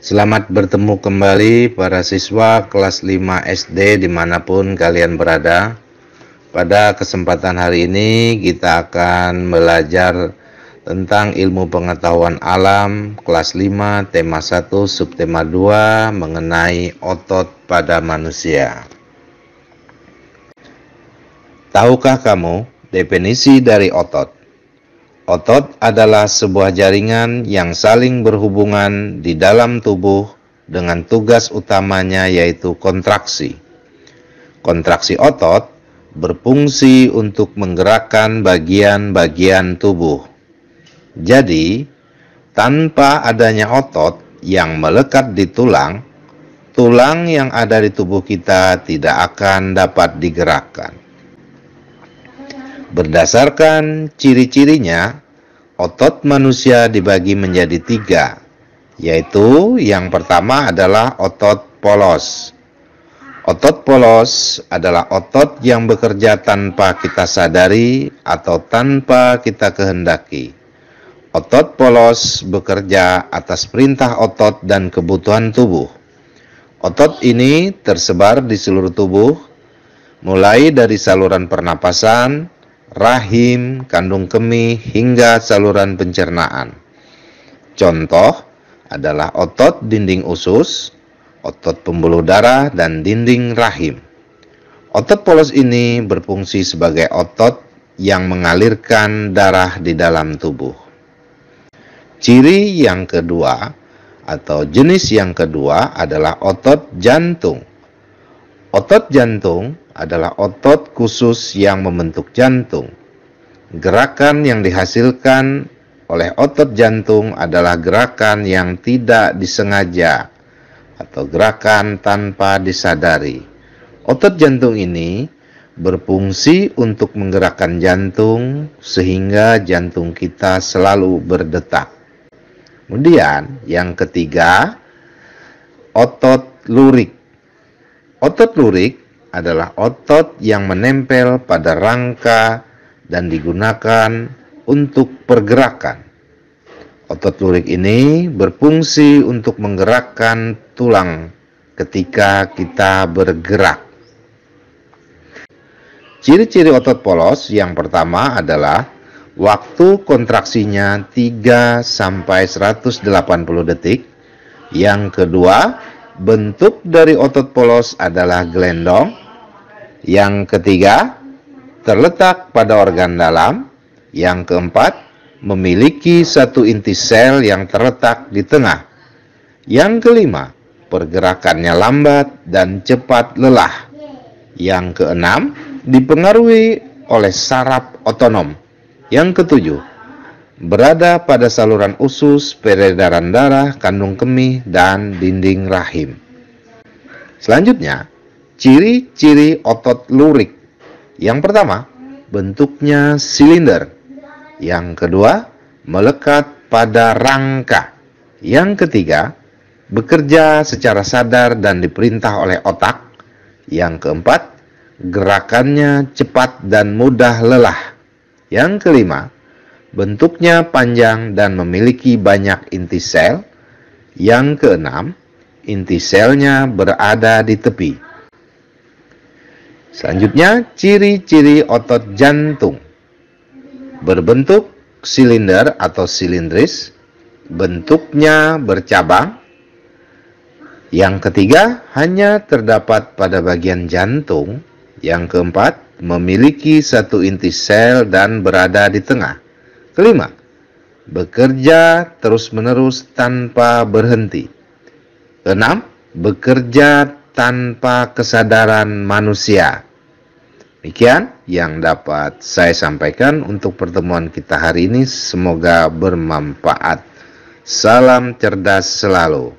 Selamat bertemu kembali para siswa kelas 5 SD dimanapun kalian berada. Pada kesempatan hari ini kita akan belajar tentang ilmu pengetahuan alam kelas 5 tema 1 subtema 2 mengenai otot pada manusia. Tahukah kamu definisi dari otot? Otot adalah sebuah jaringan yang saling berhubungan di dalam tubuh dengan tugas utamanya yaitu kontraksi. Kontraksi otot berfungsi untuk menggerakkan bagian-bagian tubuh. Jadi, tanpa adanya otot yang melekat di tulang, tulang yang ada di tubuh kita tidak akan dapat digerakkan. Berdasarkan ciri-cirinya, otot manusia dibagi menjadi 3, yaitu yang pertama adalah otot polos. Otot polos adalah otot yang bekerja tanpa kita sadari atau tanpa kita kehendaki. Otot polos bekerja atas perintah otot dan kebutuhan tubuh. Otot ini tersebar di seluruh tubuh, mulai dari saluran pernapasan, rahim, kandung kemih, hingga saluran pencernaan. Contoh adalah otot dinding usus, otot pembuluh darah, dan dinding rahim. Otot polos ini berfungsi sebagai otot yang mengalirkan darah di dalam tubuh. Ciri yang kedua atau jenis yang kedua adalah otot jantung. Otot jantung adalah otot khusus yang membentuk jantung. Gerakan yang dihasilkan oleh otot jantung adalah gerakan yang tidak disengaja atau gerakan tanpa disadari. Otot jantung ini berfungsi untuk menggerakkan jantung sehingga jantung kita selalu berdetak. Kemudian yang ketiga, otot lurik. Otot lurik adalah otot yang menempel pada rangka dan digunakan untuk pergerakan. Otot lurik ini berfungsi untuk menggerakkan tulang ketika kita bergerak. Ciri-ciri otot polos yang pertama adalah waktu kontraksinya 3-180 detik. Yang kedua, bentuk dari otot polos adalah gelendong. Yang ketiga, terletak pada organ dalam. Yang keempat, memiliki satu inti sel yang terletak di tengah. Yang kelima, pergerakannya lambat dan cepat lelah. Yang keenam, dipengaruhi oleh saraf otonom. Yang ketujuh, berada pada saluran usus, peredaran darah, kandung kemih, dan dinding rahim. Selanjutnya, ciri-ciri otot lurik. Yang pertama, bentuknya silinder. Yang kedua, melekat pada rangka. Yang ketiga, bekerja secara sadar dan diperintah oleh otak. Yang keempat, gerakannya cepat dan mudah lelah. Yang kelima, bentuknya panjang dan memiliki banyak inti sel. Yang keenam, inti selnya berada di tepi. Selanjutnya, ciri-ciri otot jantung. Berbentuk silinder atau silindris, bentuknya bercabang. Yang ketiga, hanya terdapat pada bagian jantung. Yang keempat, memiliki satu inti sel dan berada di tengah. Kelima, bekerja terus-menerus tanpa berhenti. Keenam, bekerja tanpa kesadaran manusia. Demikian yang dapat saya sampaikan untuk pertemuan kita hari ini. Semoga bermanfaat. Salam cerdas selalu.